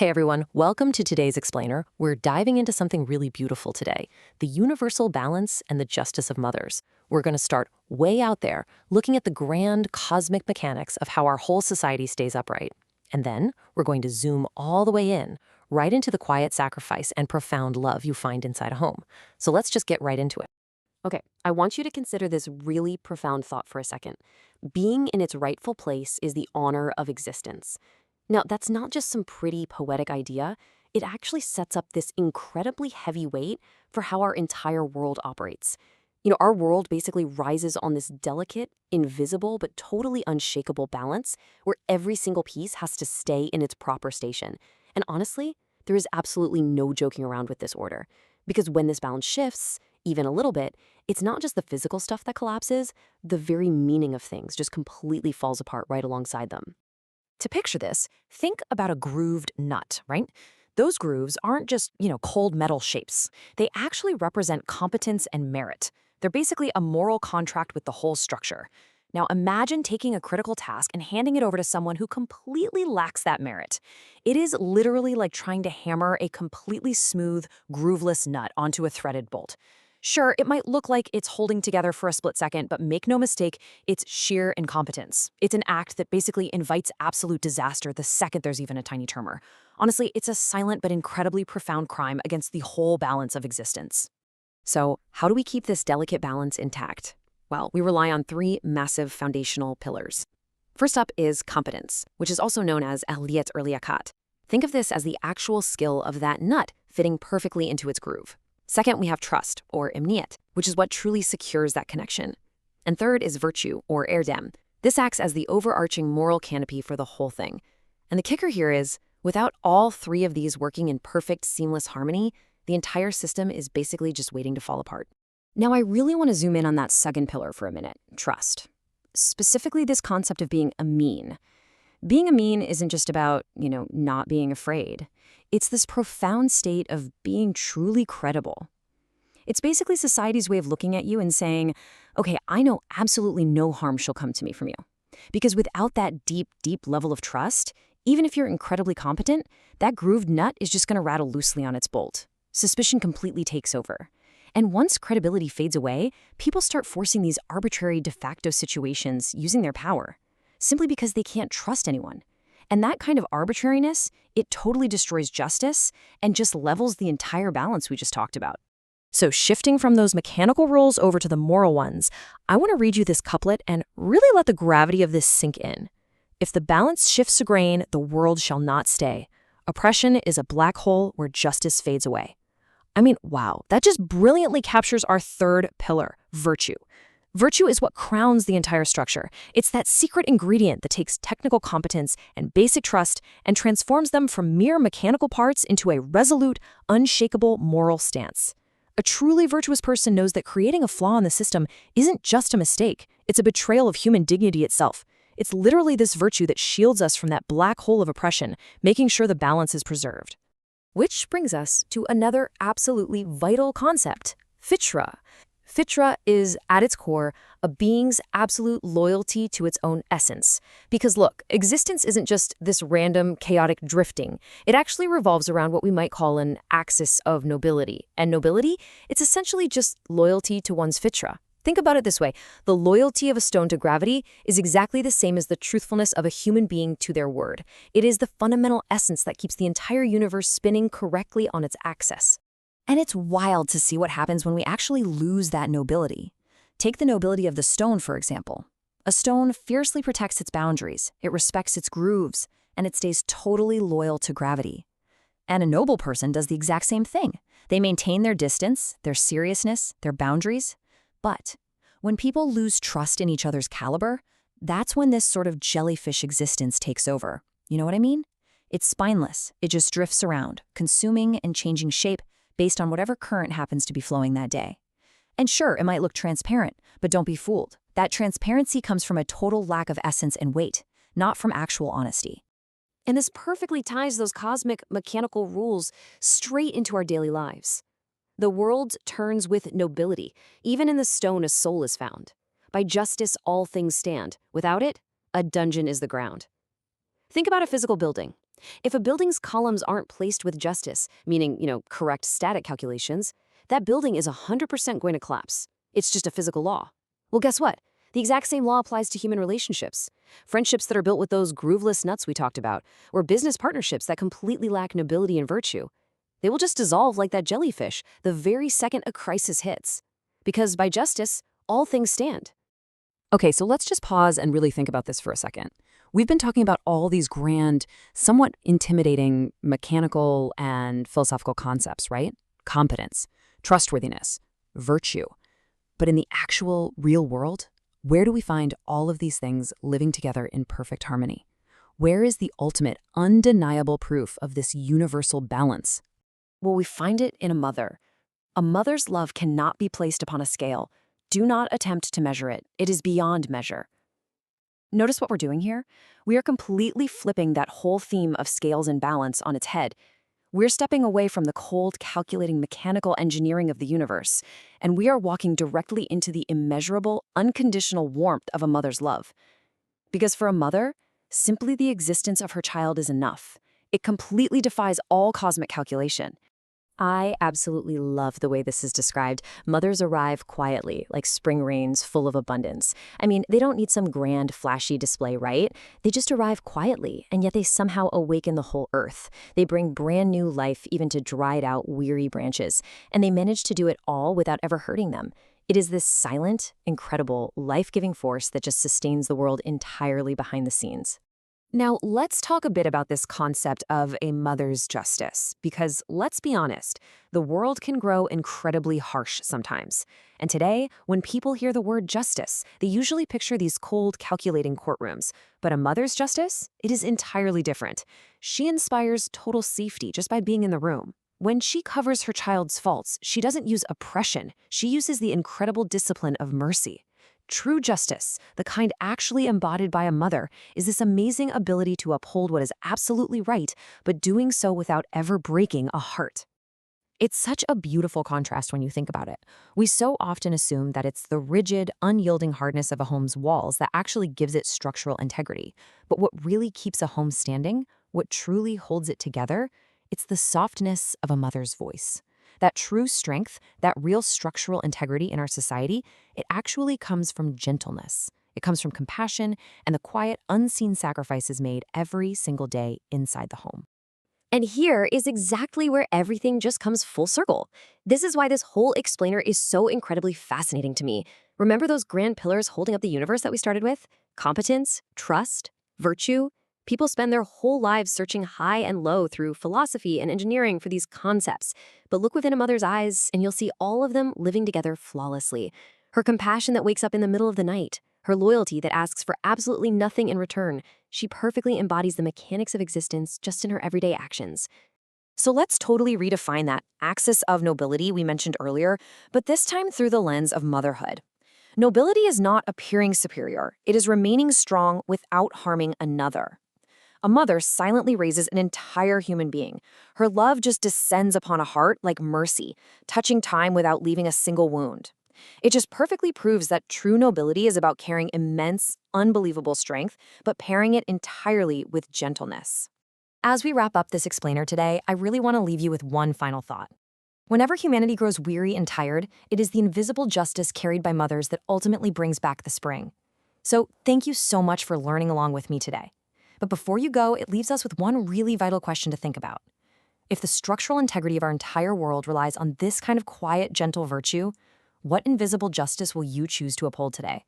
Hey everyone, welcome to today's Explainer. We're diving into something really beautiful today, the universal balance and the justice of mothers. We're going to start way out there, looking at the grand cosmic mechanics of how our whole society stays upright. And then we're going to zoom all the way in, right into the quiet sacrifice and profound love you find inside a home. So let's just get right into it. Okay, I want you to consider this really profound thought for a second. Being in its rightful place is the honor of existence. Now, that's not just some pretty poetic idea. It actually sets up this incredibly heavy weight for how our entire world operates. Our world basically rises on this delicate, invisible, but totally unshakable balance where every single piece has to stay in its proper station. And honestly, there is absolutely no joking around with this order. Because when this balance shifts, even a little bit, it's not just the physical stuff that collapses, the very meaning of things just completely falls apart right alongside them. To picture this, think about a grooved nut, right? Those grooves aren't just, cold metal shapes. They actually represent competence and merit. They're basically a moral contract with the whole structure. Now imagine taking a critical task and handing it over to someone who completely lacks that merit. It is literally like trying to hammer a completely smooth, grooveless nut onto a threaded bolt. Sure, it might look like it's holding together for a split second, but make no mistake, it's sheer incompetence. It's an act that basically invites absolute disaster the second there's even a tiny tremor. Honestly, it's a silent but incredibly profound crime against the whole balance of existence. So, how do we keep this delicate balance intact? Well, we rely on three massive foundational pillars. First up is competence, which is also known as ehliyet or liyakat. Think of this as the actual skill of that nut fitting perfectly into its groove. Second, we have trust, or emniyet, which is what truly secures that connection. And third is virtue, or erdem. This acts as the overarching moral canopy for the whole thing. And the kicker here is, without all three of these working in perfect, seamless harmony, the entire system is basically just waiting to fall apart. Now, I really want to zoom in on that second pillar for a minute, trust. Specifically, this concept of being emin. Being emin isn't just about, not being afraid. It's this profound state of being truly credible. It's basically society's way of looking at you and saying, okay, I know absolutely no harm shall come to me from you. Because without that deep, deep level of trust, even if you're incredibly competent, that grooved nut is just going to rattle loosely on its bolt. Suspicion completely takes over. And once credibility fades away, people start forcing these arbitrary de facto situations using their power, simply because they can't trust anyone. And that kind of arbitrariness, it totally destroys justice and just levels the entire balance we just talked about. So shifting from those mechanical rules over to the moral ones, I want to read you this couplet and really let the gravity of this sink in. If the balance shifts a grain, the world shall not stay. Oppression is a black hole where justice fades away. I mean, wow, that just brilliantly captures our third pillar, virtue. Virtue is what crowns the entire structure. It's that secret ingredient that takes technical competence and basic trust and transforms them from mere mechanical parts into a resolute, unshakable moral stance. A truly virtuous person knows that creating a flaw in the system isn't just a mistake. It's a betrayal of human dignity itself. It's literally this virtue that shields us from that black hole of oppression, making sure the balance is preserved. Which brings us to another absolutely vital concept, fitra. Fitra is, at its core, a being's absolute loyalty to its own essence. Because look, existence isn't just this random, chaotic drifting. It actually revolves around what we might call an axis of nobility. And nobility, it's essentially just loyalty to one's fitra. Think about it this way. The loyalty of a stone to gravity is exactly the same as the truthfulness of a human being to their word. It is the fundamental essence that keeps the entire universe spinning correctly on its axis. And it's wild to see what happens when we actually lose that nobility. Take the nobility of the stone, for example. A stone fiercely protects its boundaries, it respects its grooves, and it stays totally loyal to gravity. And a noble person does the exact same thing. They maintain their distance, their seriousness, their boundaries. But when people lose trust in each other's caliber, that's when this sort of jellyfish existence takes over. You know what I mean? It's spineless. It just drifts around, consuming and changing shape based on whatever current happens to be flowing that day. And sure, it might look transparent, but don't be fooled. That transparency comes from a total lack of essence and weight, not from actual honesty. And this perfectly ties those cosmic mechanical rules straight into our daily lives. The world turns with nobility. Even in the stone, a soul is found. By justice, all things stand. Without it, a dungeon is the ground. Think about a physical building. If a building's columns aren't placed with justice, meaning, correct static calculations, that building is 100% going to collapse. It's just a physical law. Well, guess what? The exact same law applies to human relationships. Friendships that are built with those grooveless nuts we talked about, or business partnerships that completely lack nobility and virtue. They will just dissolve like that jellyfish the very second a crisis hits. Because by justice, all things stand. Okay, so let's just pause and really think about this for a second. We've been talking about all these grand, somewhat intimidating mechanical and philosophical concepts, right? Competence, trustworthiness, virtue. But in the actual real world, where do we find all of these things living together in perfect harmony? Where is the ultimate, undeniable proof of this universal balance? Well, we find it in a mother. A mother's love cannot be placed upon a scale. Do not attempt to measure it. It is beyond measure. Notice what we're doing here? We are completely flipping that whole theme of scales and balance on its head. We're stepping away from the cold, calculating mechanical engineering of the universe, and we are walking directly into the immeasurable, unconditional warmth of a mother's love. Because for a mother, simply the existence of her child is enough. It completely defies all cosmic calculation. I absolutely love the way this is described. Mothers arrive quietly, like spring rains full of abundance. I mean, they don't need some grand, flashy display, right? They just arrive quietly, and yet they somehow awaken the whole earth. They bring brand new life even to dried out, weary branches, and they manage to do it all without ever hurting them. It is this silent, incredible, life-giving force that just sustains the world entirely behind the scenes. Now, let's talk a bit about this concept of a mother's justice, because let's be honest, the world can grow incredibly harsh sometimes. And today, when people hear the word justice, they usually picture these cold, calculating courtrooms. But a mother's justice? It is entirely different. She inspires total safety just by being in the room. When she covers her child's faults, she doesn't use oppression. She uses the incredible discipline of mercy. True justice, the kind actually embodied by a mother, is this amazing ability to uphold what is absolutely right, but doing so without ever breaking a heart. It's such a beautiful contrast when you think about it. We so often assume that it's the rigid, unyielding hardness of a home's walls that actually gives it structural integrity. But what really keeps a home standing, what truly holds it together, it's the softness of a mother's voice. That true strength, that real structural integrity in our society, it actually comes from gentleness. It comes from compassion and the quiet, unseen sacrifices made every single day inside the home. And here is exactly where everything just comes full circle. This is why this whole explainer is so incredibly fascinating to me. Remember those grand pillars holding up the universe that we started with? Competence, trust, virtue. People spend their whole lives searching high and low through philosophy and engineering for these concepts. But look within a mother's eyes, and you'll see all of them living together flawlessly. Her compassion that wakes up in the middle of the night. Her loyalty that asks for absolutely nothing in return. She perfectly embodies the mechanics of existence just in her everyday actions. So let's totally redefine that axis of nobility we mentioned earlier, but this time through the lens of motherhood. Nobility is not appearing superior. It is remaining strong without harming another. A mother silently raises an entire human being. Her love just descends upon a heart like mercy, touching time without leaving a single wound. It just perfectly proves that true nobility is about carrying immense, unbelievable strength, but pairing it entirely with gentleness. As we wrap up this explainer today, I really want to leave you with one final thought. Whenever humanity grows weary and tired, it is the invisible justice carried by mothers that ultimately brings back the spring. So thank you so much for learning along with me today. But before you go, it leaves us with one really vital question to think about. If the structural integrity of our entire world relies on this kind of quiet, gentle virtue, what invisible justice will you choose to uphold today?